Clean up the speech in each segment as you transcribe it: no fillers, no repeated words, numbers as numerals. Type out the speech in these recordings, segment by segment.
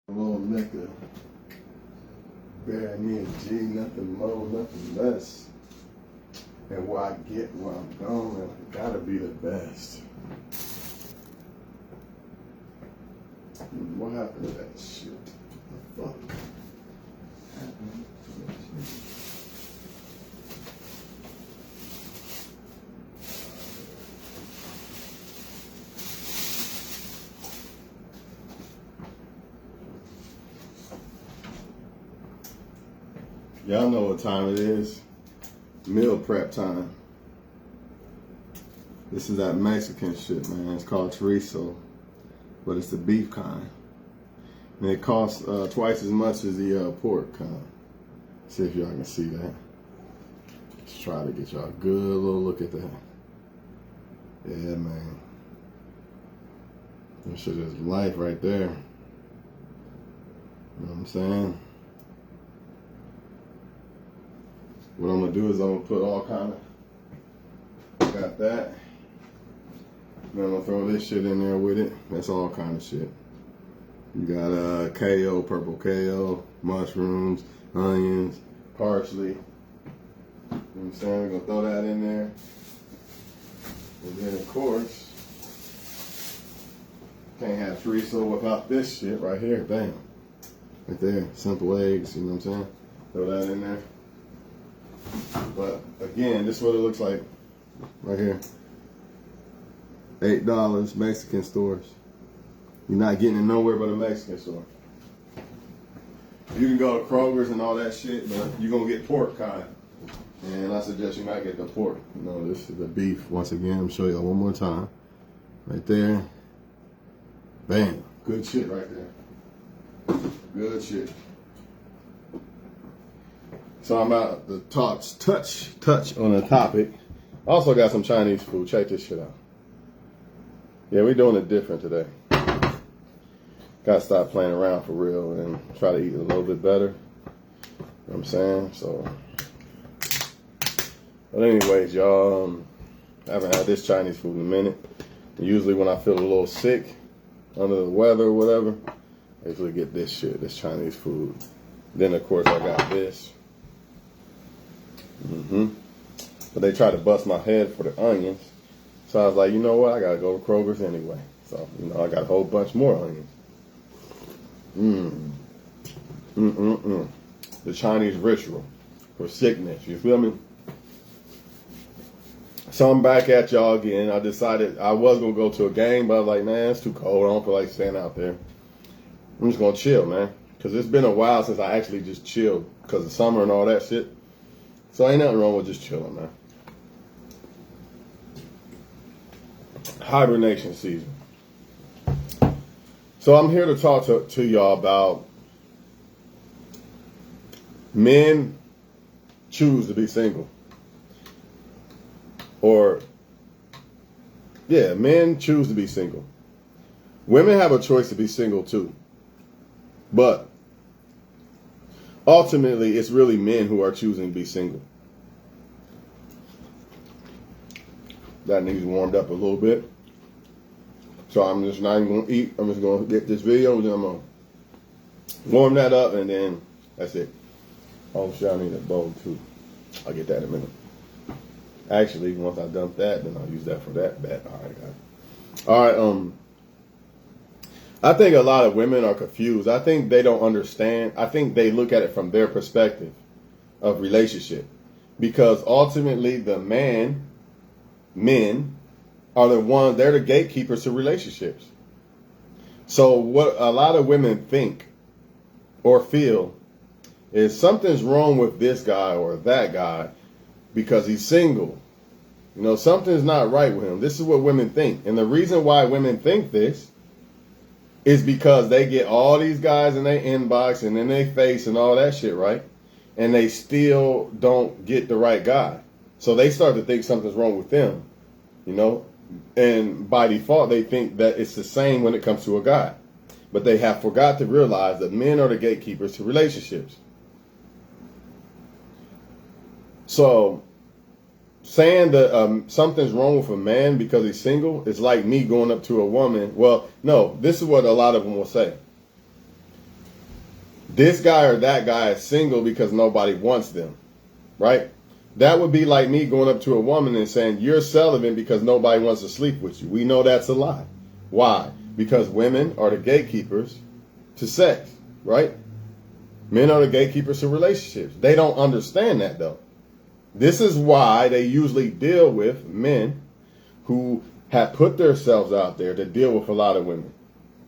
A little liquor. Bury me a G, nothing more, nothing less. And where I get where I'm going, I gotta be the best. What happened to that shit? What the fuck happened to that shit? Y'all know what time it is. Meal prep time. This is that Mexican shit, man. It's called chorizo, but it's the beef kind. And it costs twice as much as the pork kind. See if y'all can see that. Let's try to get y'all a good little look at that. Yeah, man. That shit is life right there. You know what I'm saying? What I'm gonna do is I'm gonna put all kind of, got that. Then I'm gonna throw this shit in there with it. That's all kind of shit. You got kale, purple kale, mushrooms, onions, parsley. You know what I'm saying? We're gonna throw that in there. And then of course, can't have chorizo without this shit right here. Bam. Right there. Simple eggs, you know what I'm saying? Throw that in there. But again, this is what it looks like right here. $8 Mexican stores. You're not getting it nowhere but a Mexican store. You can go to Kroger's and all that shit, but you're gonna get pork kind. And I suggest you might get the pork. You know, this is the beef. Once again, I'm showing you one more time. Right there. Bam. Good shit right there. Good shit. So I'm about to touch on a topic. Also got some Chinese food. Check this shit out. Yeah, we're doing it different today. Gotta stop playing around for real and try to eat a little bit better. You know what I'm saying? So, but anyways, y'all, I haven't had this Chinese food in a minute. And usually when I feel a little sick, under the weather or whatever, I usually get this shit, this Chinese food. Then of course I got this. But they tried to bust my head for the onions. So I was like, you know what? I gotta go to Kroger's anyway. So, you know, I got a whole bunch more onions. The Chinese ritual for sickness. You feel me? So I'm back at y'all again. I decided I was gonna go to a game, but I was like, man, it's too cold. I don't feel like staying out there. I'm just gonna chill, man. Cause it's been a while since I actually just chilled because of summer and all that shit. So ain't nothing wrong with just chilling, man. Hibernation season. So I'm here to talk to y'all about men choose to be single. Or, yeah, men choose to be single. Women have a choice to be single too. But ultimately, it's really men who are choosing to be single. That needs warmed up a little bit. So I'm just not even going to eat. I'm just going to get this video and then I'm going to warm that up and then that's it. Oh shit, I need a bowl too. I'll get that in a minute. Actually, once I dump that, then I'll use that for that bet. Alright, guys. Alright, I think a lot of women are confused. I think they don't understand. I think they look at it from their perspective of relationship. Because ultimately the men are the ones, they're the gatekeepers to relationships. So what a lot of women think or feel is something's wrong with this guy or that guy because he's single. You know, something's not right with him. This is what women think. And the reason why women think this is because they get all these guys in their inbox and in their face and all that shit, right? And they still don't get the right guy. So they start to think something's wrong with them, you know? And by default, they think that it's the same when it comes to a guy. But they have forgot to realize that men are the gatekeepers to relationships. So saying that something's wrong with a man because he's single is like me going up to a woman. Well, no, this is what a lot of them will say. This guy or that guy is single because nobody wants them, right? That would be like me going up to a woman and saying, you're celibate because nobody wants to sleep with you. We know that's a lie. Why? Because women are the gatekeepers to sex, right? Men are the gatekeepers to relationships. They don't understand that, though. This is why they usually deal with men who have put themselves out there to deal with a lot of women.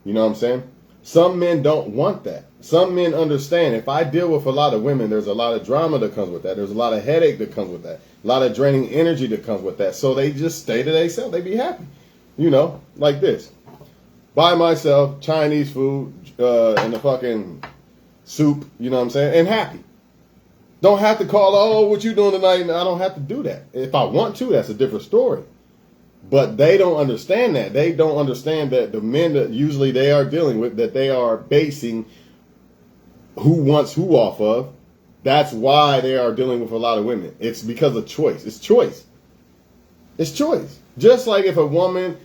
You know what I'm saying? Some men don't want that. Some men understand if I deal with a lot of women, there's a lot of drama that comes with that. There's a lot of headache that comes with that. A lot of draining energy that comes with that. So they just stay to themselves. They be happy. You know, like this. By myself, Chinese food, and the fucking soup, you know what I'm saying? And happy. Don't have to call, oh, what you doing tonight? I don't have to do that. If I want to, that's a different story. But they don't understand that. They don't understand that the men that usually they are dealing with, that they are basing who wants who off of. That's why they are dealing with a lot of women. It's because of choice. It's choice. It's choice. Just like if a woman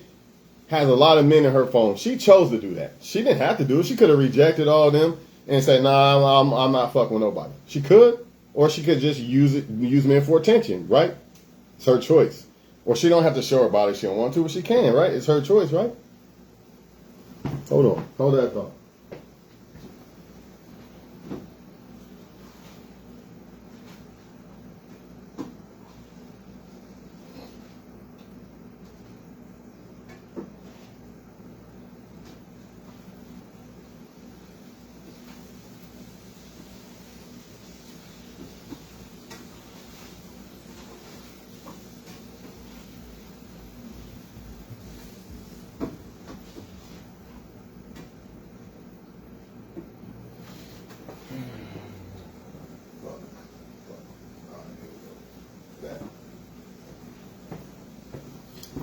has a lot of men in her phone, she chose to do that. She didn't have to do it. She could have rejected all of them and said, nah, I'm not fucking with nobody. She could, or she could just use men for attention, right? It's her choice. Or she don't have to show her body if she don't want to, but she can, right? It's her choice, right? Hold on. Hold that thought.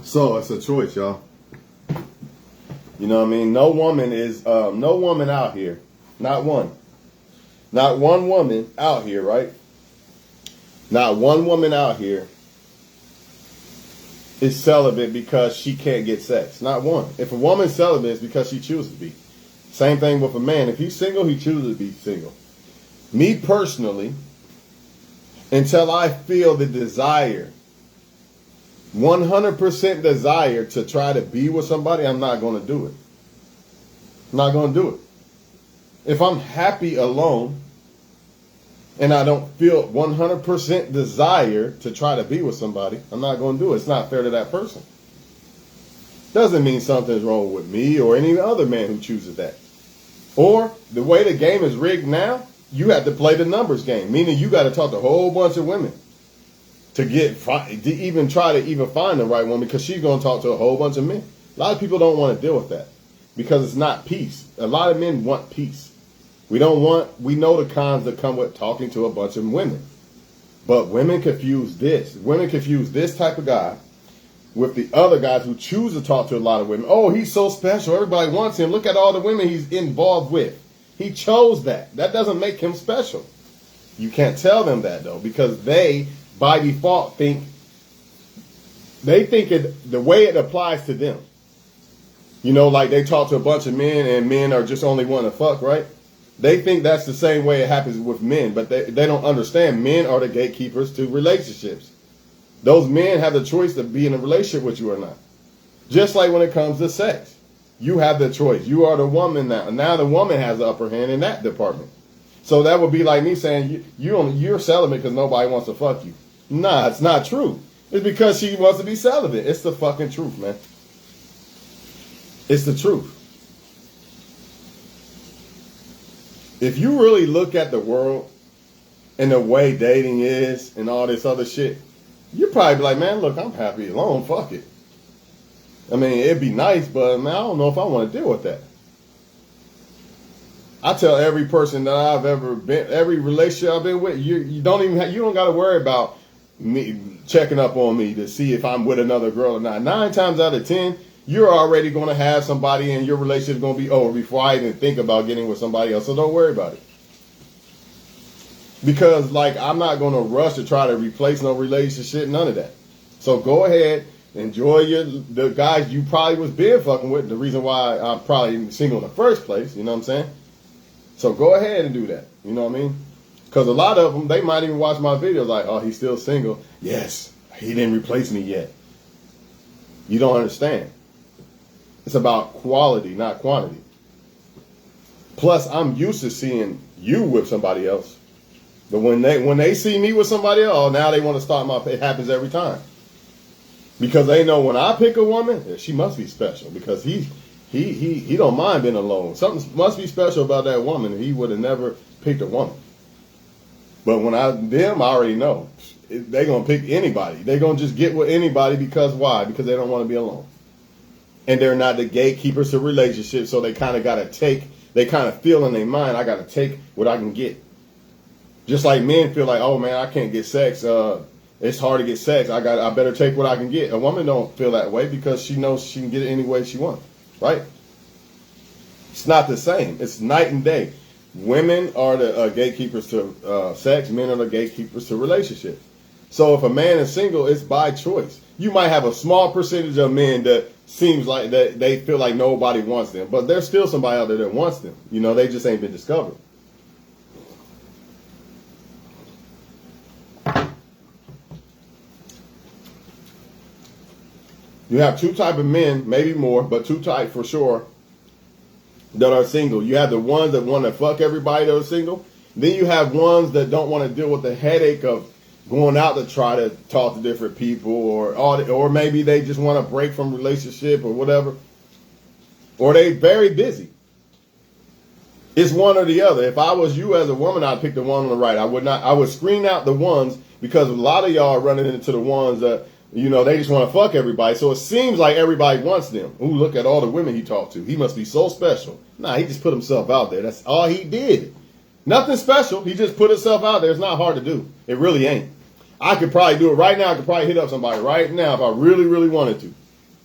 So it's a choice, y'all. You know what I mean? No woman out here, not one woman out here, right? Not one woman out here is celibate because she can't get sex. Not one. If a woman's celibate, it's because she chooses to be. Same thing with a man. If he's single, he chooses to be single. Me personally, until I feel the desire, 100% desire to try to be with somebody, I'm not going to do it. I'm not going to do it. If I'm happy alone and I don't feel 100% desire to try to be with somebody, I'm not going to do it. It's not fair to that person. Doesn't mean something's wrong with me or any other man who chooses that. Or the way the game is rigged now, you have to play the numbers game, meaning you got to talk to a whole bunch of women to even try to find the right woman, because she's going to talk to a whole bunch of men. A lot of people don't want to deal with that because it's not peace. A lot of men want peace. We know the cons that come with talking to a bunch of women. But women confuse this. Women confuse this type of guy with the other guys who choose to talk to a lot of women. Oh, he's so special. Everybody wants him. Look at all the women he's involved with. He chose that. That doesn't make him special. You can't tell them that, though, because they, by default, think the way it applies to them. You know, like they talk to a bunch of men and men are just only want to fuck, right? They think that's the same way it happens with men, but they don't understand men are the gatekeepers to relationships. Those men have the choice to be in a relationship with you or not. Just like when it comes to sex. You have the choice. You are the woman now. Now the woman has the upper hand in that department. So that would be like me saying you're celibate because nobody wants to fuck you. Nah, it's not true. It's because she wants to be celibate. It's the fucking truth, man. It's the truth. If you really look at the world and the way dating is and all this other shit, you'd probably be like, man, look, I'm happy alone. Fuck it. I mean, it'd be nice, but man, I don't know if I want to deal with that. I tell every person that I've ever been, every relationship I've been with, you don't got to worry about me checking up on me to see if I'm with another girl or not. 9 times out of 10, you're already going to have somebody and your relationship is going to be over before I even think about getting with somebody else. So don't worry about it. Because, like, I'm not going to rush to try to replace no relationship, none of that. So go ahead, enjoy the guys you probably was being fucking with. The reason why I'm probably single in the first place, you know what I'm saying? So go ahead and do that. You know what I mean? Because a lot of them, they might even watch my videos like, oh, he's still single. Yes, he didn't replace me yet. You don't understand. It's about quality, not quantity. Plus, I'm used to seeing you with somebody else. But when they see me with somebody else, oh, now they want to start my. It happens every time. Because they know when I pick a woman, she must be special. Because he don't mind being alone. Something must be special about that woman. He would have never picked a woman. But when I already know. They're going to pick anybody. They're going to just get with anybody because why? Because they don't want to be alone. And they're not the gatekeepers to relationships, so they kind of got to take, they kind of feel in their mind, I got to take what I can get. Just like men feel like, oh man, I can't get sex. It's hard to get sex. I better take what I can get. A woman don't feel that way because she knows she can get it any way she wants, right? It's not the same. It's night and day. Women are the gatekeepers to sex. Men are the gatekeepers to relationships. So if a man is single, it's by choice. You might have a small percentage of men that seems like that they feel like nobody wants them, but there's still somebody out there that wants them. You know, they just ain't been discovered. You have two type of men, maybe more, but two type for sure, that are single. You have the ones that want to fuck everybody that are single. Then you have ones that don't want to deal with the headache of going out to try to talk to different people, or maybe they just want to break from relationship or whatever, or they very busy. It's one or the other. If I was you as a woman, I'd pick the one on the right. I would screen out the ones, because a lot of y'all are running into the ones that, you know, they just want to fuck everybody. So it seems like everybody wants them. Ooh, look at all the women he talked to. He must be so special. Nah, he just put himself out there. That's all he did. Nothing special. He just put himself out there. It's not hard to do. It really ain't. I could probably do it right now. I could probably hit up somebody right now if I really, really wanted to.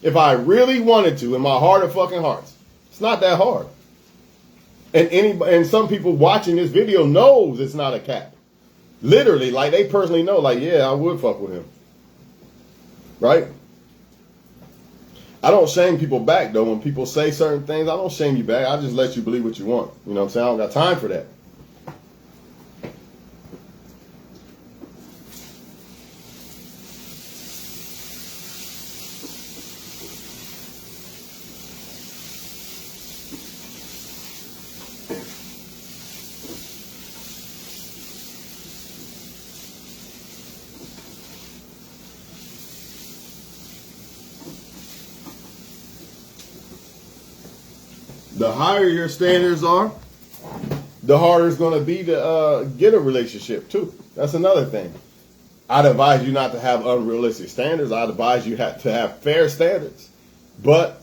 If I really wanted to, in my heart of fucking hearts. It's not that hard. And some people watching this video knows it's not a cap. Literally, like they personally know, like, yeah, I would fuck with him. Right? I don't shame people back, though. When people say certain things, I don't shame you back. I just let you believe what you want. You know what I'm saying? I don't got time for that. The higher your standards are, the harder it's going to be to get a relationship, too. That's another thing. I'd advise you not to have unrealistic standards. I'd advise you to have fair standards. But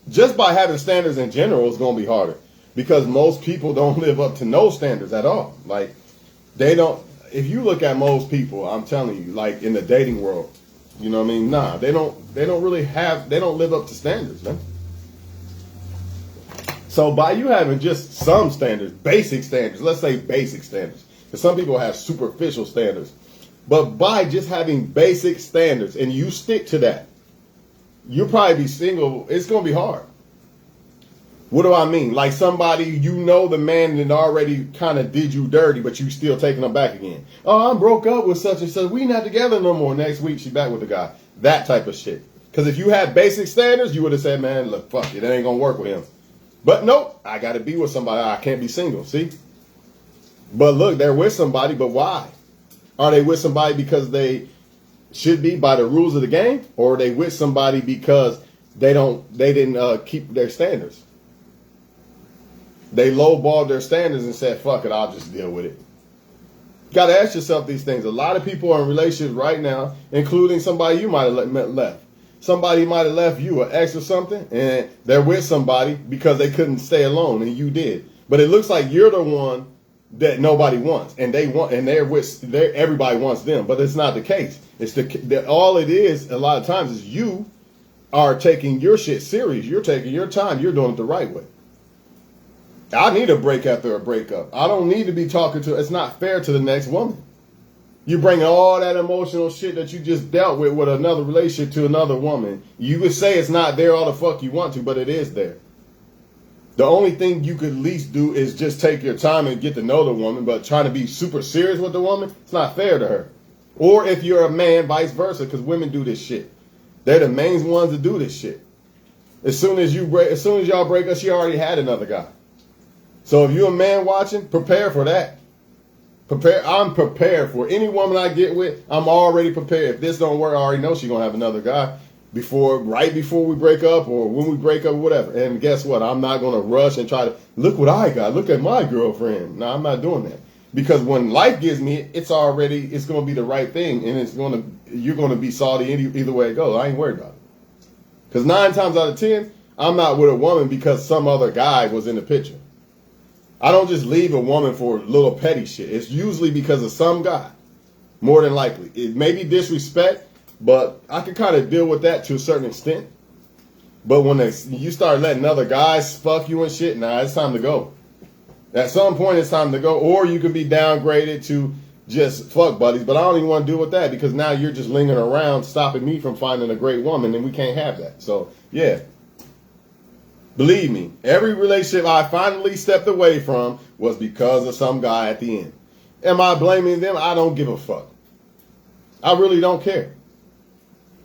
just by having standards in general is going to be harder, because most people don't live up to no standards at all. Like, they don't. If you look at most people, I'm telling you, like in the dating world, you know what I mean? Nah, they don't live up to standards, man. So by you having just some standards, basic standards, let's say basic standards, because some people have superficial standards, but by just having basic standards and you stick to that, you'll probably be single. It's going to be hard. What do I mean? Like somebody, you know, the man that already kind of did you dirty, but you still taking them back again. Oh, I'm broke up with such and such. We not together no more. Next week, she back with the guy. That type of shit. Because if you had basic standards, you would have said, man, look, fuck it. That ain't going to work with him. But nope, I got to be with somebody. I can't be single. See? But look, they're with somebody, but why? Are they with somebody because they should be by the rules of the game? Or are they with somebody because they didn't keep their standards? They lowballed their standards and said, fuck it, I'll just deal with it. You got to ask yourself these things. A lot of people are in relationships right now, including somebody you might have left. Somebody might have left you, an ex or something, and they're with somebody because they couldn't stay alone, and you did. But it looks like you're the one that nobody wants, and everybody wants them. But it's not the case. It's all it is. A lot of times is you are taking your shit serious. You're taking your time. You're doing it the right way. I need a break after a breakup. I don't need to be talking to. It's not fair to the next woman. You bring all that emotional shit that you just dealt with another relationship to another woman. You could say it's not there all the fuck you want to, but it is there. The only thing you could at least do is just take your time and get to know the woman, but trying to be super serious with the woman, it's not fair to her. Or if you're a man, vice versa, because women do this shit. They're the main ones to do this shit. As soon as y'all break up, she already had another guy. So if you're a man watching, prepare for that. I'm prepared for any woman I get with. I'm already prepared. If this don't work, I already know she's gonna have another guy right before we break up or when we break up or whatever. And guess what? I'm not gonna rush and try to look what I got. Look at my girlfriend. No, I'm not doing that. Because when life gives me it, it's gonna be the right thing, and you're gonna be salty either way it goes. I ain't worried about it. Because 9 times out of 10, I'm not with a woman because some other guy was in the picture. I don't just leave a woman for little petty shit. It's usually because of some guy, more than likely. It may be disrespect, but I can kind of deal with that to a certain extent. But when you start letting other guys fuck you and shit, nah, it's time to go. At some point, it's time to go. Or you could be downgraded to just fuck buddies. But I don't even want to deal with that because now you're just lingering around, stopping me from finding a great woman, and we can't have that. So, yeah. Believe me, every relationship I finally stepped away from was because of some guy at the end. Am I blaming them? I don't give a fuck. I really don't care.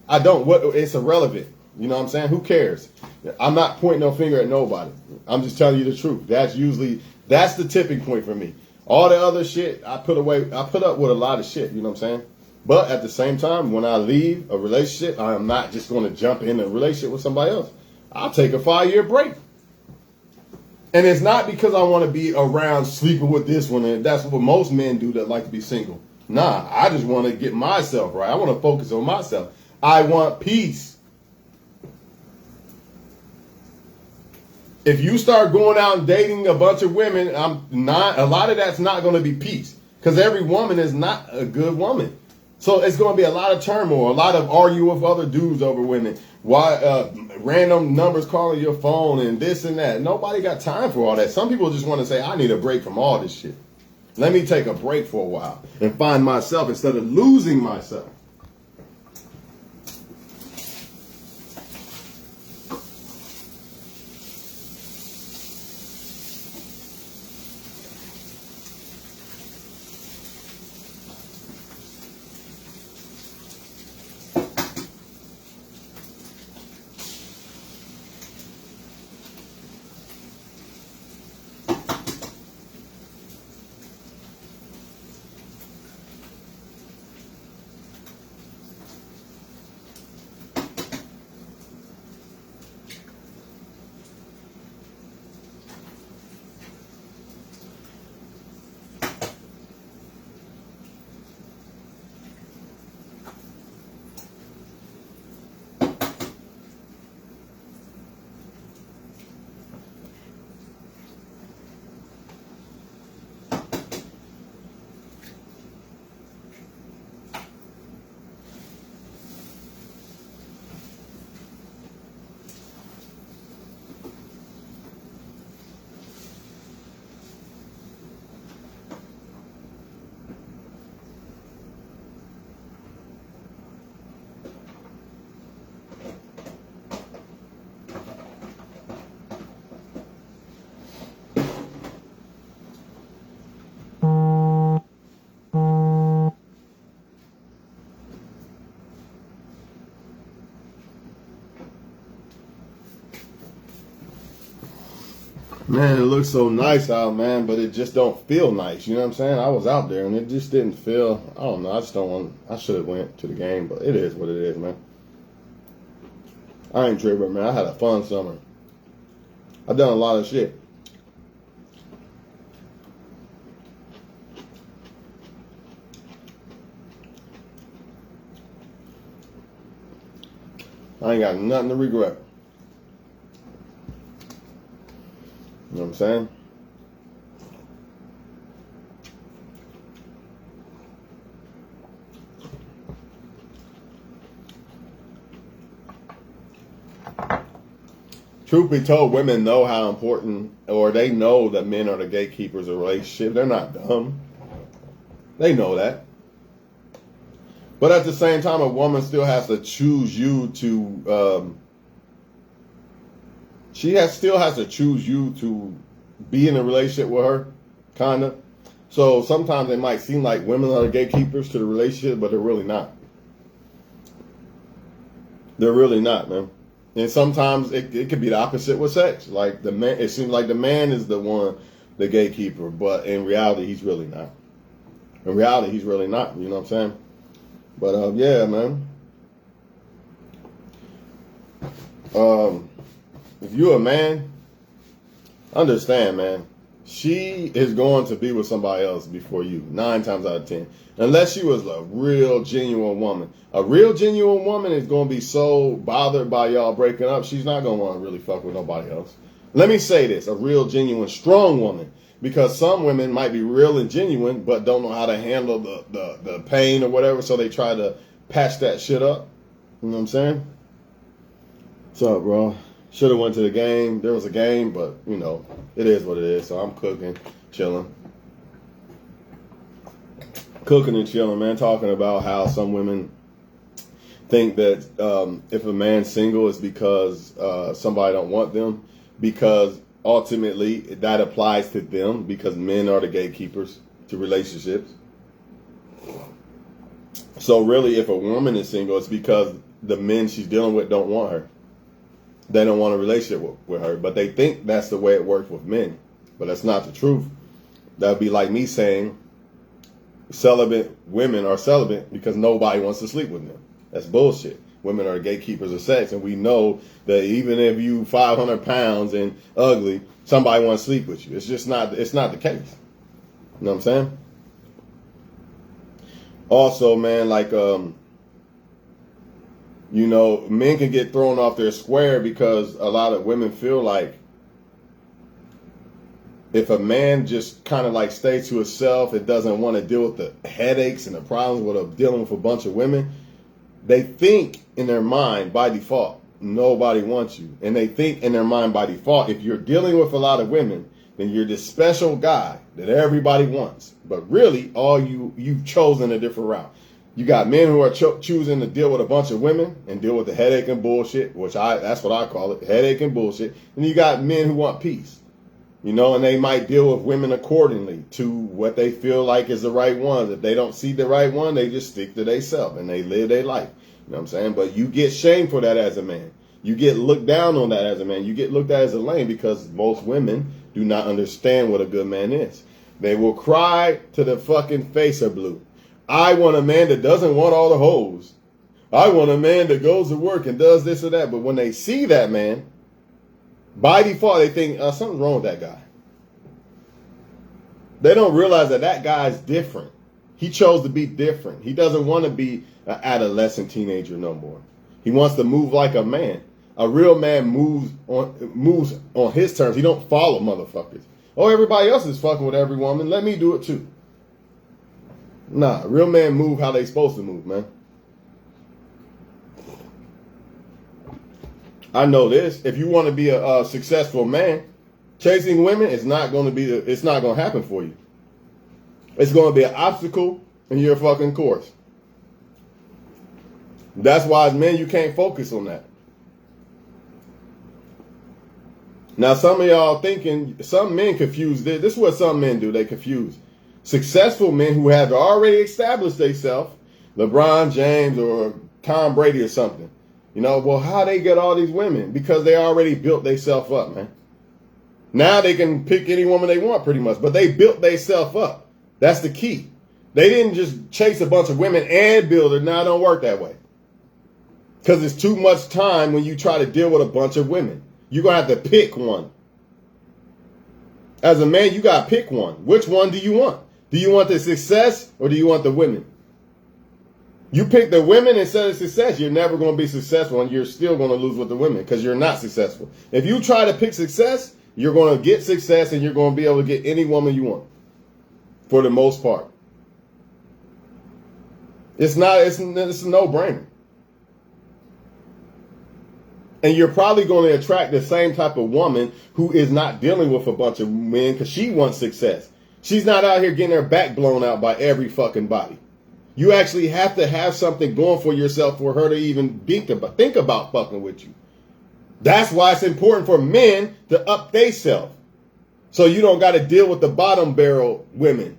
I don't. It's irrelevant. You know what I'm saying? Who cares? I'm not pointing no finger at nobody. I'm just telling you the truth. That's the tipping point for me. All the other shit I put up with a lot of shit. You know what I'm saying? But at the same time, when I leave a relationship, I am not just going to jump in a relationship with somebody else. I'll take a 5-year break. And it's not because I want to be around sleeping with this one. And that's what most men do that like to be single. Nah, I just want to get myself right. I want to focus on myself. I want peace. If you start going out and dating a bunch of women, a lot of that's not going to be peace. Because every woman is not a good woman. So it's going to be a lot of turmoil, a lot of arguing with other dudes over women. Why random numbers calling your phone and this and that. Nobody got time for all that. Some people just want to say, I need a break from all this shit. Let me take a break for a while and find myself instead of losing myself. Man, it looks so nice out, man, but it just don't feel nice. You know what I'm saying? I was out there and it just didn't feel, I don't know, I should have went to the game, but it is what it is, man. I ain't tripping, man. I had a fun summer. I've done a lot of shit. I ain't got nothing to regret. You know what I'm saying? Truth be told, women know how important, or they know that men are the gatekeepers of a relationship. They're not dumb. They know that. But at the same time, a woman still has to choose you to still has to choose you to be in a relationship with her, kind of. So sometimes it might seem like women are the gatekeepers to the relationship, but they're really not. They're really not, man. And sometimes it could be the opposite with sex. Like the man, it seems like the man is the one, the gatekeeper, but in reality, he's really not. In reality, he's really not. You know what I'm saying? But yeah, man. If you're a man, understand, man. She is going to be with somebody else before you, 9 times out of 10. Unless she was a real, genuine woman. A real, genuine woman is going to be so bothered by y'all breaking up, she's not going to want to really fuck with nobody else. Let me say this, a real, genuine, strong woman. Because some women might be real and genuine, but don't know how to handle the pain or whatever, so they try to patch that shit up. You know what I'm saying? What's up, bro? Should have went to the game. There was a game, but, you know, it is what it is. So I'm cooking, chilling. Cooking and chilling, man. Talking about how some women think that if a man's single, it's because somebody don't want them. Because ultimately, that applies to them. Because men are the gatekeepers to relationships. So really, if a woman is single, it's because the men she's dealing with don't want her. They don't want a relationship with her, but they think that's the way it works with men. But that's not the truth. That would be like me saying celibate women are celibate because nobody wants to sleep with them. That's bullshit. Women are gatekeepers of sex, and we know that even if you 500 pounds and ugly, somebody wants to sleep with you. It's just not. It's not the case. You know what I'm saying? Also, man, like you know, men can get thrown off their square because a lot of women feel like if a man just kind of like stays to himself and doesn't want to deal with the headaches and the problems with dealing with a bunch of women, they think in their mind by default, nobody wants you. And they think in their mind by default, if you're dealing with a lot of women, then you're this special guy that everybody wants. But really, you've chosen a different route. You got men who are choosing to deal with a bunch of women and deal with the headache and bullshit, that's what I call it, headache and bullshit. And you got men who want peace, you know, and they might deal with women accordingly to what they feel like is the right one. If they don't see the right one, they just stick to themselves and they live their life. You know what I'm saying? But you get shamed for that as a man. You get looked down on that as a man. You get looked at as a lame because most women do not understand what a good man is. They will cry till the fucking face are blue. I want a man that doesn't want all the hoes. I want a man that goes to work and does this or that. But when they see that man, by default, they think something's wrong with that guy. They don't realize that guy's different. He chose to be different. He doesn't want to be an adolescent teenager no more. He wants to move like a man. A real man moves on his terms. He don't follow motherfuckers. Oh, everybody else is fucking with every woman. Let me do it too. Nah, real men move how they supposed to move, man. I know this. If you want to be a successful man, chasing women is not going to be. It's not going to happen for you. It's going to be an obstacle in your fucking course. That's why as men, you can't focus on that. Now, some of y'all thinking, some men confuse this. This is what some men do. They confuse successful men who have already established themselves, LeBron James or Tom Brady or something. You know, well, how they get all these women? Because they already built themselves up, man. Now they can pick any woman they want pretty much, but they built themselves up. That's the key. They didn't just chase a bunch of women and build it. Now it don't work that way. Because it's too much time when you try to deal with a bunch of women. You're going to have to pick one. As a man, you got to pick one. Which one do you want? Do you want the success or do you want the women? You pick the women instead of success, you're never going to be successful and you're still going to lose with the women because you're not successful. If you try to pick success, you're going to get success and you're going to be able to get any woman you want for the most part. It's a no-brainer. And you're probably going to attract the same type of woman who is not dealing with a bunch of men because she wants success. She's not out here getting her back blown out by every fucking body. You actually have to have something going for yourself for her to even think about fucking with you. That's why it's important for men to up they self. So you don't got to deal with the bottom barrel women.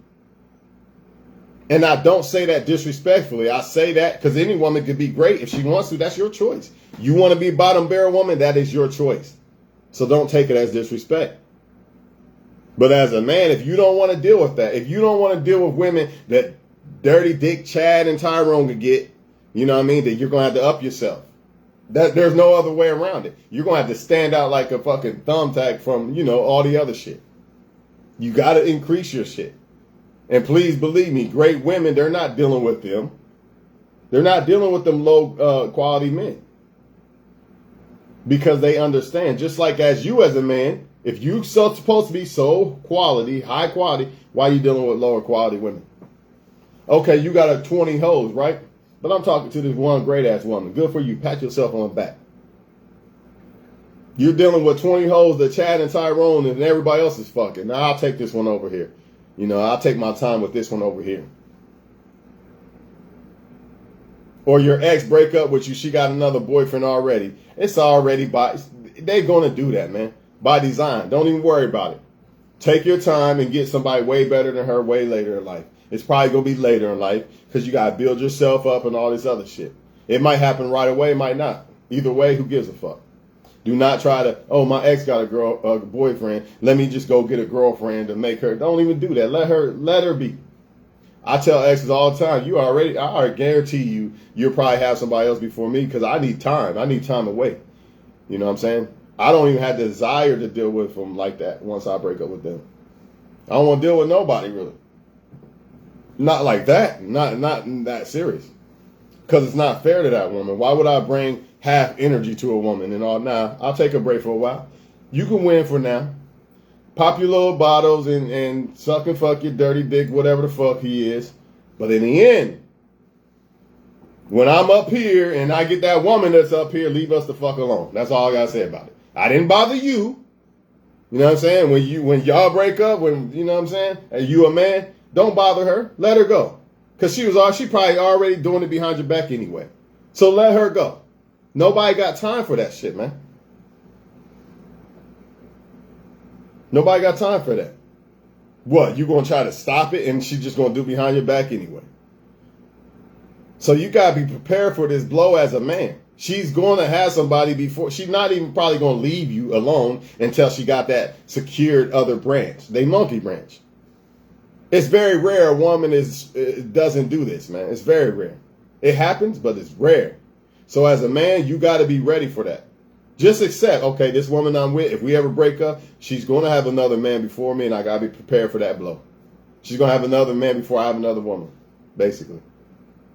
And I don't say that disrespectfully. I say that because any woman could be great if she wants to. That's your choice. You want to be a bottom barrel woman? That is your choice. So don't take it as disrespect. But as a man, if you don't want to deal with that, if you don't want to deal with women that Dirty Dick, Chad, and Tyrone could get, you know what I mean, then you're going to have to up yourself. There's no other way around it. You're going to have to stand out like a fucking thumbtack from, you know, all the other shit. You got to increase your shit. And please believe me, great women, they're not dealing with them. They're not dealing with them low quality men. Because they understand, just like as you as a man, if you so supposed to be so quality, high quality, why are you dealing with lower quality women? Okay, you got a 20 hoes, right? But I'm talking to this one great ass woman. Good for you. Pat yourself on the back. You're dealing with 20 hoes that Chad and Tyrone and everybody else is fucking. Now I'll take this one over here. You know, I'll take my time with this one over here. Or your ex break up with you. She got another boyfriend already. It's already they're going to do that, man. By design. Don't even worry about it. Take your time and get somebody way better than her way later in life. It's probably going to be later in life because you got to build yourself up and all this other shit. It might happen right away. It might not. Either way, who gives a fuck? Do not try to, oh, my ex got a boyfriend. Let me just go get a girlfriend to make her. Don't even do that. Let her be. I tell exes all the time, I already guarantee you'll probably have somebody else before me because I need time. I need time away. You know what I'm saying? I don't even have the desire to deal with them like that once I break up with them. I don't want to deal with nobody, really. Not like that. Not that serious. Because it's not fair to that woman. Why would I bring half energy to a woman and all? Nah, I'll take a break for a while. You can win for now. Pop your little bottles and suck and fuck your dirty dick, whatever the fuck he is. But in the end, when I'm up here and I get that woman that's up here, leave us the fuck alone. That's all I gotta say about it. I didn't bother you. You know what I'm saying? When y'all break up, you know what I'm saying? And you a man, don't bother her. Let her go. Because she probably already doing it behind your back anyway. So let her go. Nobody got time for that shit, man. Nobody got time for that. What, you going to try to stop it and she just going to do it behind your back anyway? So you got to be prepared for this blow as a man. She's going to have somebody before. She's not even probably going to leave you alone until she got that secured other branch. They monkey branch. It's very rare a woman doesn't do this, man. It's very rare. It happens, but it's rare. So as a man, you got to be ready for that. Just accept, okay, this woman I'm with, if we ever break up, she's going to have another man before me, and I got to be prepared for that blow. She's going to have another man before I have another woman, basically.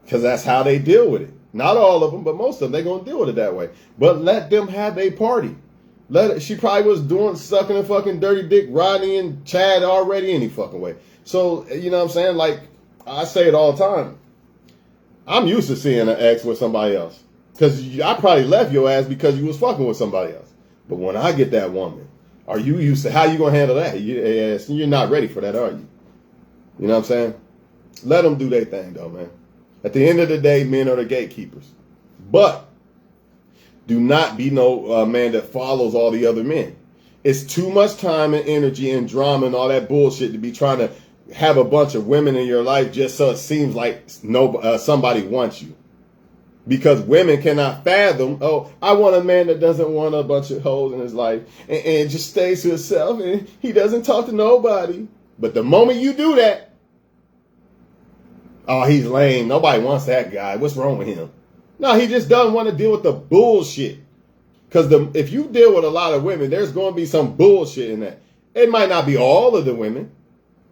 Because that's how they deal with it. Not all of them, but most of them, they're going to deal with it that way. But let them have their party. She probably was sucking a fucking dirty dick, Rodney and Chad already any fucking way. So, you know what I'm saying? Like, I say it all the time. I'm used to seeing an ex with somebody else. Because I probably left your ass because you was fucking with somebody else. But when I get that woman, are you used to, how you going to handle that? You're not ready for that, are you? You know what I'm saying? Let them do their thing, though, man. At the end of the day, men are the gatekeepers. But do not be no man that follows all the other men. It's too much time and energy and drama and all that bullshit to be trying to have a bunch of women in your life just so it seems like somebody wants you. Because women cannot fathom, oh, I want a man that doesn't want a bunch of hoes in his life and just stays to himself and he doesn't talk to nobody. But the moment you do that, oh, he's lame. Nobody wants that guy. What's wrong with him? No, he just doesn't want to deal with the bullshit. Because if you deal with a lot of women, there's going to be some bullshit in that. It might not be all of the women,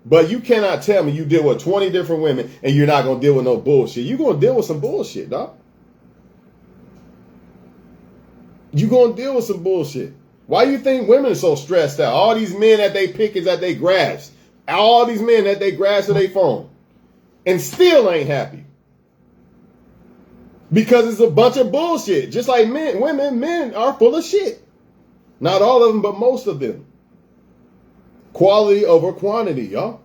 but you cannot tell me you deal with 20 different women and you're not going to deal with no bullshit. You're going to deal with some bullshit, dog. You're going to deal with some bullshit. Why do you think women are so stressed out? All these men that they pick is that they grasp. All these men that they grasp to their phone. And still ain't happy. Because it's a bunch of bullshit. Just like men are full of shit. Not all of them, but most of them. Quality over quantity, y'all.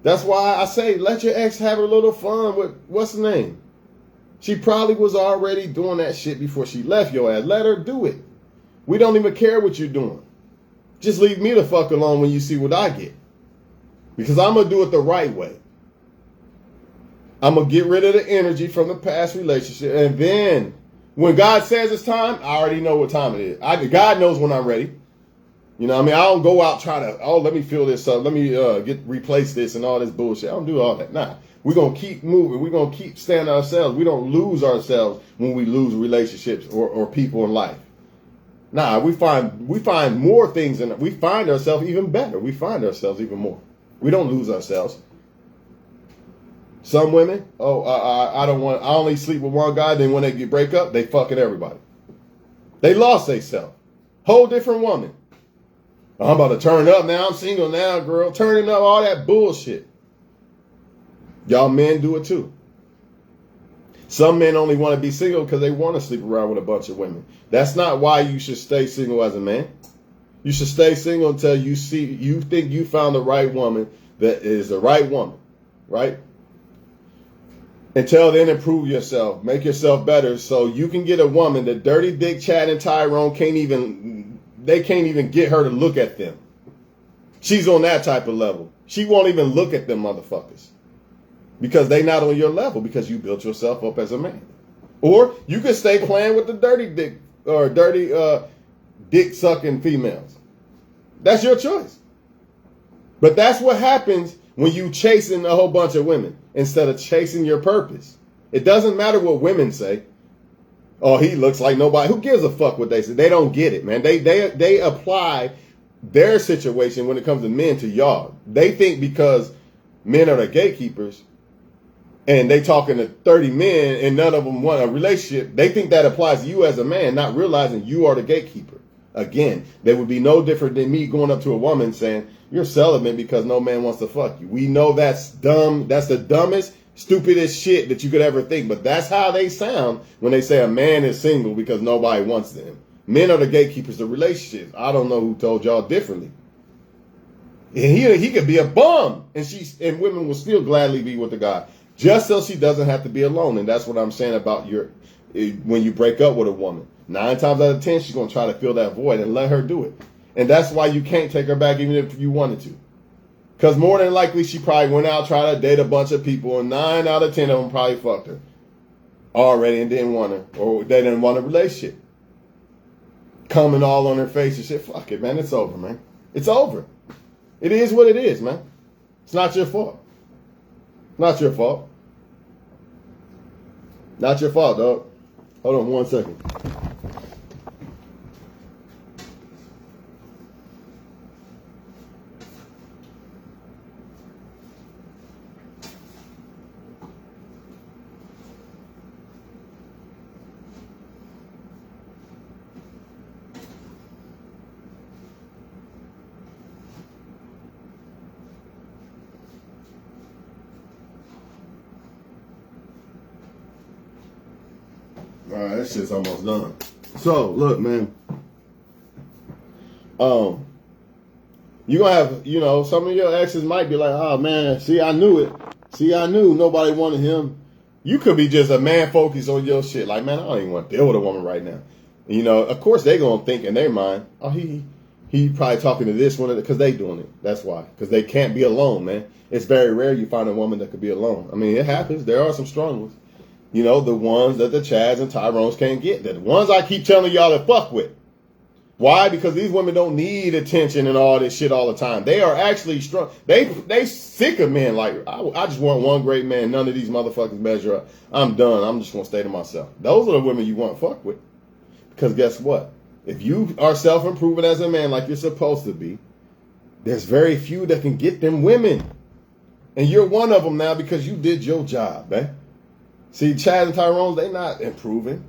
That's why I say let your ex have a little fun with, what's the name? She probably was already doing that shit before she left your ass. Let her do it. We don't even care what you're doing. Just leave me the fuck alone when you see what I get. Because I'm going to do it the right way. I'm going to get rid of the energy from the past relationship. And then when God says it's time, I already know what time it is. God knows when I'm ready. You know what I mean? I don't go out trying to, let me fill this up. Let me replace this and all this bullshit. I don't do all that. Nah. We're going to keep moving. We're going to keep standing ourselves. We don't lose ourselves when we lose relationships or people in life. Nah, we find more things and we find ourselves even better. We find ourselves even more. We don't lose ourselves. Some women, I only sleep with one guy. Then when they break up, they fucking everybody. They lost themselves. Whole different woman. I'm about to turn up now. I'm single now, girl. Turning up, all that bullshit. Y'all men do it too. Some men only want to be single because they want to sleep around with a bunch of women. That's not why you should stay single as a man. You should stay single until you think you found the right woman that is the right woman, right? Until then, improve yourself, make yourself better, so you can get a woman that Dirty Dick, Chad, and Tyrone can't even get her to look at them. She's on that type of level. She won't even look at them motherfuckers because they not on your level because you built yourself up as a man. Or you could stay playing with the dirty dick or dirty dick sucking females. That's your choice. But that's what happens when you chasing a whole bunch of women instead of chasing your purpose. It doesn't matter what women say. Oh, he looks like nobody. Who gives a fuck what they say? They don't get it, man. They apply their situation when it comes to men to y'all. They think because men are the gatekeepers and they talking to 30 men and none of them want a relationship, they think that applies to you as a man, not realizing you are the gatekeeper. Again, they would be no different than me going up to a woman saying, you're celibate because no man wants to fuck you. We know that's dumb. That's the dumbest, stupidest shit that you could ever think. But that's how they sound when they say a man is single because nobody wants them. Men are the gatekeepers of relationships. I don't know who told y'all differently. And he could be a bum, and women will still gladly be with the guy, just so she doesn't have to be alone. And that's what I'm saying about when you break up with a woman. 9 times out of 10, she's gonna try to fill that void, and let her do it. And that's why you can't take her back even if you wanted to. Because more than likely, she probably went out, tried to date a bunch of people, and 9 out of 10 of them probably fucked her already and didn't want her, or they didn't want a relationship. Coming all on her face and shit. Fuck it, man. It's over, man. It's over. It is what it is, man. It's not your fault. Not your fault. Not your fault, dog. Hold on 1 second. All right, that shit's almost done. So, look, man. You're going to have, some of your exes might be like, oh, man, see, I knew it. See, I knew nobody wanted him. You could be just a man focused on your shit. Like, man, I don't even want to deal with a woman right now. Of course, they going to think in their mind, oh, he probably talking to this one because they doing it. That's why. Because they can't be alone, man. It's very rare you find a woman that could be alone. I mean, it happens. There are some strong ones. The ones that the Chads and Tyrones can't get. The ones I keep telling y'all to fuck with. Why? Because these women don't need attention and all this shit all the time. They are actually strong. They sick of men. Like, I just want one great man. None of these motherfuckers measure up. I'm done. I'm just going to stay to myself. Those are the women you want to fuck with. Because guess what? If you are self-improving as a man like you're supposed to be, there's very few that can get them women. And you're one of them now because you did your job, man. See, Chad and Tyrone's, they not improving.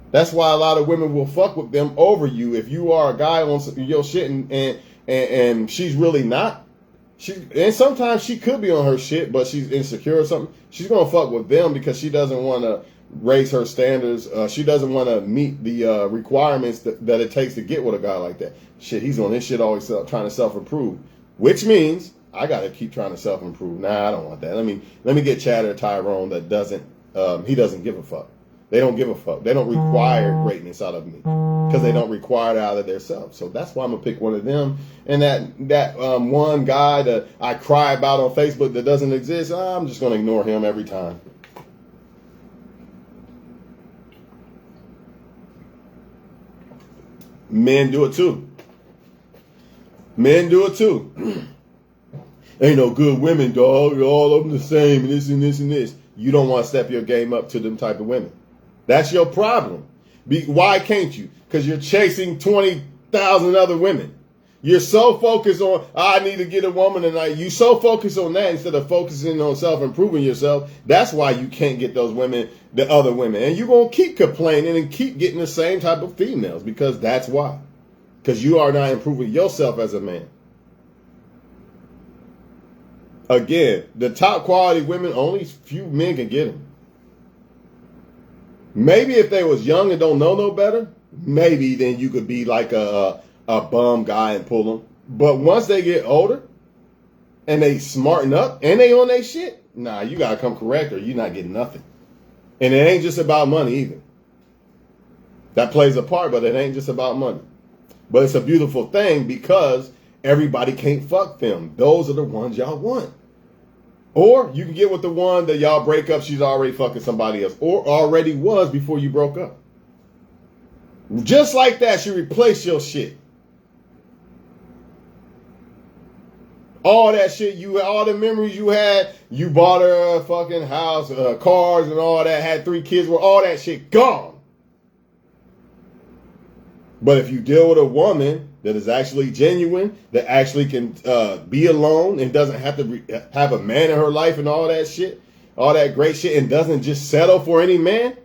That's why a lot of women will fuck with them over you if you are a guy on your shit and she's really not. And sometimes she could be on her shit, but she's insecure or something. She's going to fuck with them because she doesn't want to raise her standards. She doesn't want to meet the requirements that it takes to get with a guy like that. Shit, he's on his shit always trying to self-improve, which means I got to keep trying to self-improve. Nah, I don't want that. Let me get Chad or Tyrone that doesn't give a fuck. They don't give a fuck. They don't require greatness out of me because they don't require it out of themselves. So that's why I'm gonna pick one of them. And that one guy that I cry about on Facebook that doesn't exist, I'm just gonna ignore him every time. Men do it too. Men do it too. Ain't no good women, dog. All of them the same, and this and this and this. You don't want to step your game up to them type of women. That's your problem. Why can't you? Because you're chasing 20,000 other women. You're so focused on, I need to get a woman tonight. You so focused on that instead of focusing on self-improving yourself. That's why you can't get those women, the other women. And you're going to keep complaining and keep getting the same type of females because that's why. Because you are not improving yourself as a man. Again, the top quality women, only few men can get them. Maybe if they was young and don't know no better, maybe then you could be like a bum guy and pull them. But once they get older and they smarten up and they on their shit, nah, you got to come correct or you're not getting nothing. And it ain't just about money either. That plays a part, but it ain't just about money. But it's a beautiful thing because everybody can't fuck them. Those are the ones y'all want. Or you can get with the one that y'all break up, she's already fucking somebody else. Or already was before you broke up. Just like that, she replaced your shit. All that shit, all the memories you had, you bought her a fucking house, cars and all that, had 3 kids, all that shit gone. But if you deal with a woman that is actually genuine, that actually can be alone and doesn't have to have a man in her life and all that shit, all that great shit, and doesn't just settle for any man,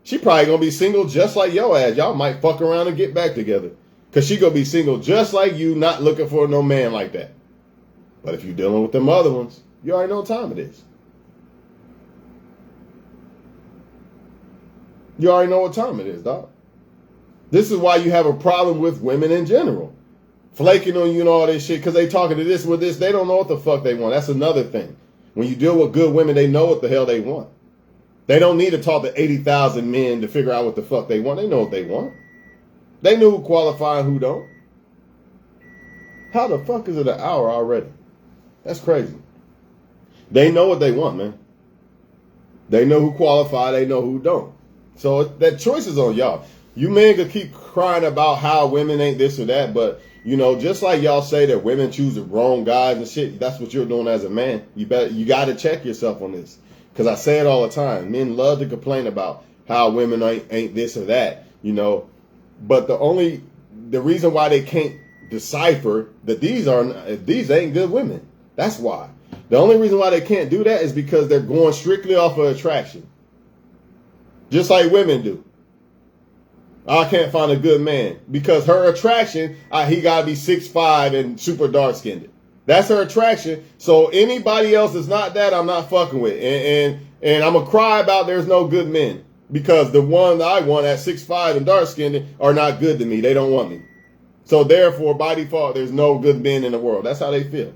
she probably gonna be single just like your ass. Y'all might fuck around and get back together. Because she gonna be single just like you, not looking for no man like that. But if you're dealing with them other ones, you already know what time it is. You already know what time it is, dog. This is why you have a problem with women in general. Flaking on you and all this shit because they talking to this with this. They don't know what the fuck they want. That's another thing. When you deal with good women, they know what the hell they want. They don't need to talk to 80,000 men to figure out what the fuck they want. They know what they want. They know who qualify and who don't. How the fuck is it an hour already? That's crazy. They know what they want, man. They know who qualify. They know who don't. So that choice is on y'all. You men could keep crying about how women ain't this or that, but, you know, just like y'all say that women choose the wrong guys and shit, that's what you're doing as a man. You got to check yourself on this. Because I say it all the time. Men love to complain about how women ain't this or that, you know. But the reason why they can't decipher that these ain't good women. That's why. The only reason why they can't do that is because they're going strictly off of attraction. Just like women do. I can't find a good man because her attraction, he got to be 6'5" and super dark skinned. That's her attraction. So anybody else that's not that, I'm not fucking with. And I'm going to cry about there's no good men because the one that I want at 6'5" and dark skinned are not good to me. They don't want me. So therefore, by default, there's no good men in the world. That's how they feel.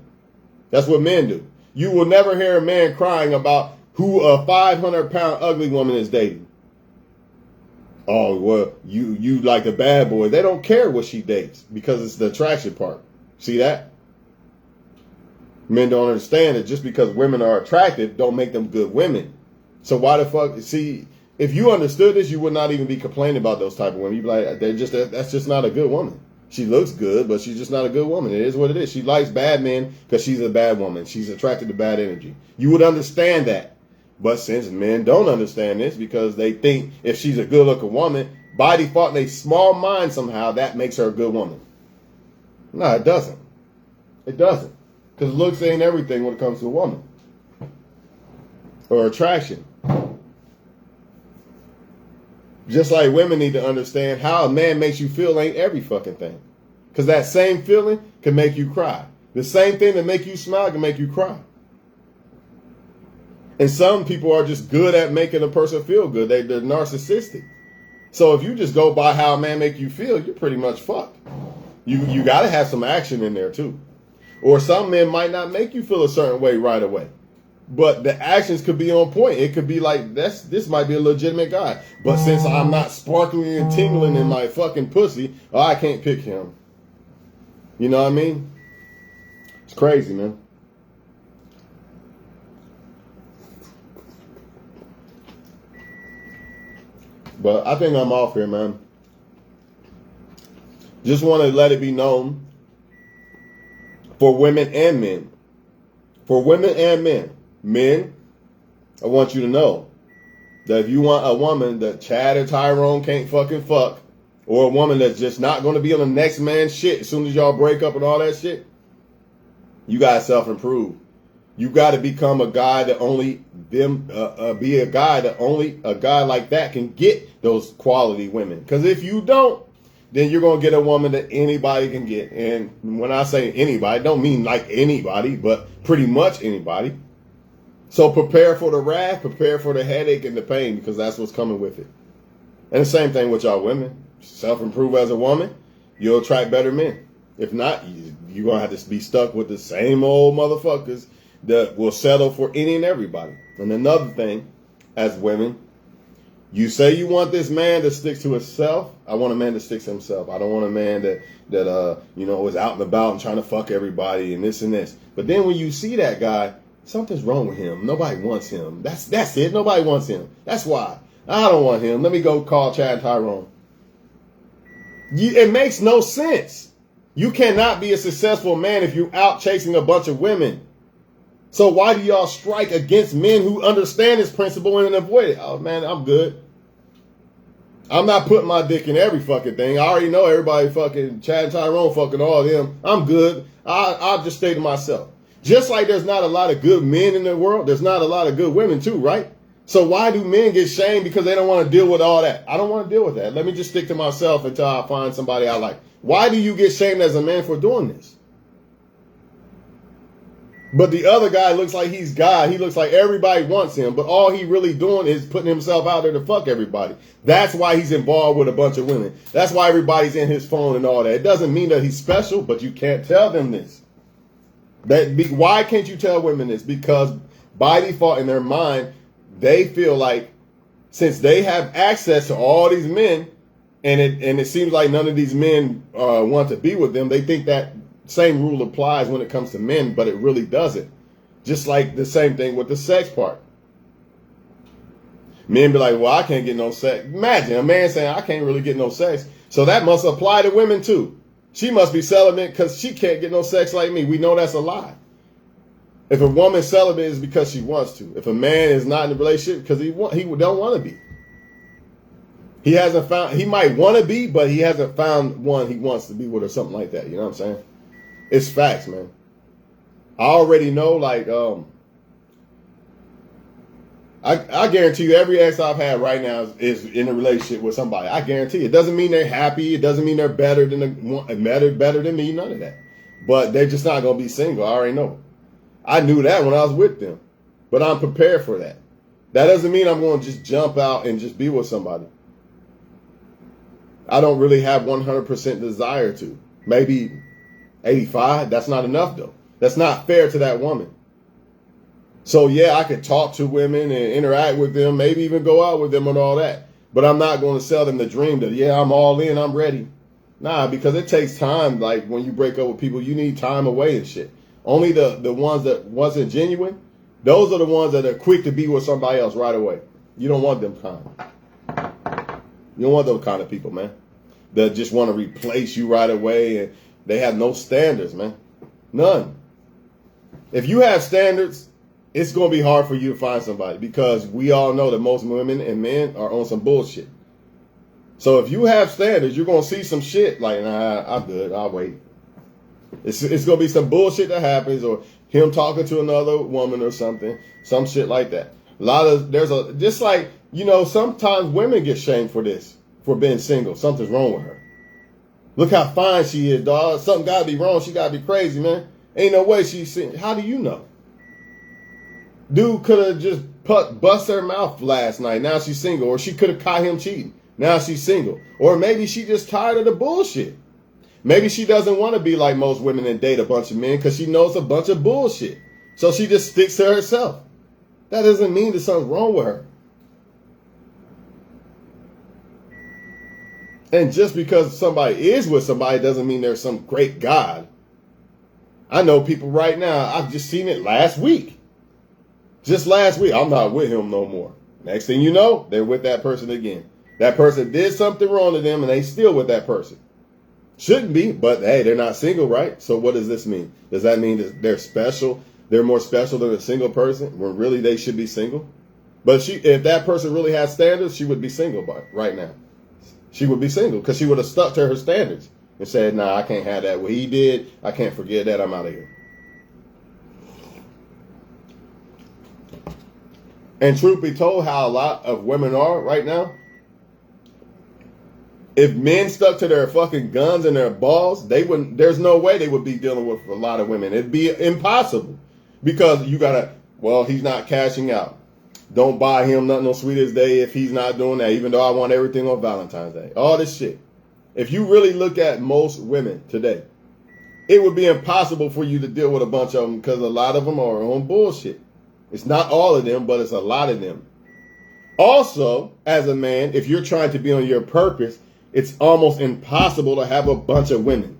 That's what men do. You will never hear a man crying about who a 500-pound ugly woman is dating. Oh, well, you like the bad boy. They don't care what she dates because it's the attraction part. See that? Men don't understand that just because women are attractive don't make them good women. So why the fuck? See, if you understood this, you would not even be complaining about those type of women. You'd be like, that's just not a good woman. She looks good, but she's just not a good woman. It is what it is. She likes bad men because she's a bad woman. She's attracted to bad energy. You would understand that. But since men don't understand this because they think if she's a good-looking woman, by default, in their small mind somehow, that makes her a good woman. No, it doesn't. It doesn't. Because looks ain't everything when it comes to a woman. Or attraction. Just like women need to understand how a man makes you feel ain't every fucking thing. Because that same feeling can make you cry. The same thing that make you smile can make you cry. And some people are just good at making a person feel good. They're narcissistic. So if you just go by how a man make you feel, you're pretty much fucked. You got to have some action in there too. Or some men might not make you feel a certain way right away. but the actions could be on point. It could be like, this might be a legitimate guy. But since I'm not sparkling and tingling in my fucking pussy, I can't pick him. You know what I mean? It's crazy, man. But I think I'm off here, man. Just want to let it be known for women and men. For women and men. Men, I want you to know that if you want a woman that Chad or Tyrone can't fucking fuck, or a woman that's just not going to be on the next man's shit as soon as y'all break up and all that shit, you got to self-improve. You got to become a guy that only be a guy that only a guy like that can get those quality women. Because if you don't, then you're going to get a woman that anybody can get. And when I say anybody, I don't mean like anybody, but pretty much anybody. So prepare for the wrath, prepare for the headache and the pain, because that's what's coming with it. And the same thing with y'all women. Self-improve as a woman, you'll attract better men. If not, you're going to have to be stuck with the same old motherfuckers that will settle for any and everybody. And another thing, as women, you say you want this man that sticks to himself. I want a man that sticks to himself. I don't want a man that is out and about and trying to fuck everybody and this and this. But then when you see that guy, something's wrong with him. Nobody wants him. That's it. Nobody wants him. That's why. I don't want him. Let me go call Chad Tyrone. It makes no sense. You cannot be a successful man if you're out chasing a bunch of women. So why do y'all strike against men who understand this principle and avoid it? Oh, man, I'm good. I'm not putting my dick in every fucking thing. I already know everybody fucking Chad Tyrone fucking all of them. I'm good. I'll just stay to myself. Just like there's not a lot of good men in the world, there's not a lot of good women too, right? So why do men get shamed because they don't want to deal with all that? I don't want to deal with that. Let me just stick to myself until I find somebody I like. Why do you get shamed as a man for doing this? But the other guy looks like he's God. He looks like everybody wants him, but all he really doing is putting himself out there to fuck everybody. That's why he's involved with a bunch of women. That's why everybody's in his phone and all that. It doesn't mean that he's special, but you can't tell them this. Why can't you tell women this? Because by default in their mind, they feel like since they have access to all these men, and it seems like none of these men want to be with them, they think that same rule applies when it comes to men, but it really doesn't. Just like the same thing with the sex part. Men be like, well, I can't get no sex. Imagine a man saying, I can't really get no sex. So that must apply to women too. She must be celibate because she can't get no sex like me. We know that's a lie. If a woman's celibate, it's because she wants to. If a man is not in a relationship, because he don't want to be. He might want to be, but he hasn't found one he wants to be with or something like that. You know what I'm saying? It's facts, man. I already know, like, I guarantee you every ex I've had right now is in a relationship with somebody. I guarantee you. It doesn't mean they're happy. It doesn't mean they're better than me. None of that. But they're just not going to be single. I already know. I knew that when I was with them. But I'm prepared for that. That doesn't mean I'm going to just jump out and just be with somebody. I don't really have 100% desire to. Maybe 85. That's not enough, though. That's not fair to that woman. So, yeah, I could talk to women and interact with them, maybe even go out with them and all that. But I'm not going to sell them the dream that, yeah, I'm all in, I'm ready. Nah, because it takes time. Like, when you break up with people, you need time away and shit. Only the ones that wasn't genuine, those are the ones that are quick to be with somebody else right away. You don't want them kind. You don't want those kind of people, man. That just want to replace you right away, and they have no standards, man. None. If you have standards, it's going to be hard for you to find somebody, because we all know that most women and men are on some bullshit. So if you have standards, you're going to see some shit like, nah, I'm good, I'll wait. It's going to be some bullshit that happens, or him talking to another woman or something, some shit like that. Just like, you know, sometimes women get shamed for this, for being single. Something's wrong with her. Look how fine she is, dog. Something got to be wrong. She got to be crazy, man. Ain't no way she's single. How do you know? Dude could have just bust her mouth last night. Now she's single. Or she could have caught him cheating. Now she's single. Or maybe she just tired of the bullshit. Maybe she doesn't want to be like most women and date a bunch of men because she knows a bunch of bullshit. So she just sticks to herself. That doesn't mean there's something wrong with her. And just because somebody is with somebody doesn't mean there's some great God. I know people right now, I've just seen it last week. Just last week, I'm not with him no more. Next thing you know, they're with that person again. That person did something wrong to them and they still with that person. Shouldn't be, but hey, they're not single, right? So what does this mean? Does that mean that they're special? They're more special than a single person when really they should be single? But if that person really had standards, she would be single right now. She would be single because she would have stuck to her standards and said, nah, I can't have that. What he did, I can't forget that. I'm out of here. And truth be told, how a lot of women are right now, if men stuck to their fucking guns and their balls, they wouldn't. There's no way they would be dealing with a lot of women. It'd be impossible because you gotta. Well, he's not cashing out. Don't buy him nothing on Sweetest Day if he's not doing that. Even though I want everything on Valentine's Day, all this shit. If you really look at most women today, it would be impossible for you to deal with a bunch of them because a lot of them are on bullshit. It's not all of them, but it's a lot of them. Also, as a man, if you're trying to be on your purpose, it's almost impossible to have a bunch of women.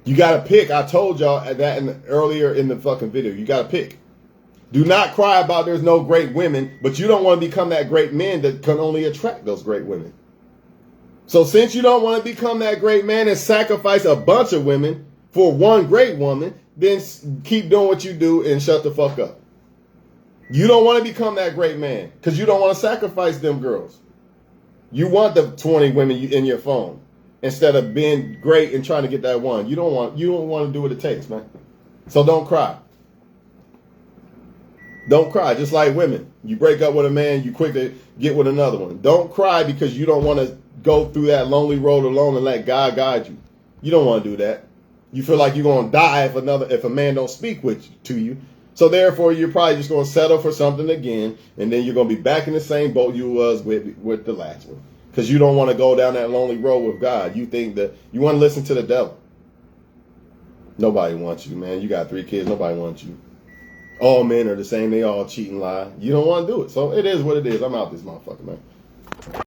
You got to pick. I told y'all that earlier in the fucking video. You got to pick. Do not cry about there's no great women, but you don't want to become that great man that can only attract those great women. So since you don't want to become that great man and sacrifice a bunch of women for one great woman, then keep doing what you do and shut the fuck up. You don't want to become that great man because you don't want to sacrifice them girls. You want the 20 women in your phone instead of being great and trying to get that one. You don't want to do what it takes, man. So don't cry. Don't cry. Just like women. You break up with a man, you quickly get with another one. Don't cry because you don't want to go through that lonely road alone and let God guide you. You don't want to do that. You feel like you're going to die if a man don't speak to you. So therefore, you're probably just going to settle for something again, and then you're going to be back in the same boat you was with the last one. Because you don't want to go down that lonely road with God. You think that you want to listen to the devil. Nobody wants you, man. You got 3 kids. Nobody wants you. All men are the same. They all cheat and lie. You don't want to do it. So it is what it is. I'm out this motherfucker, man.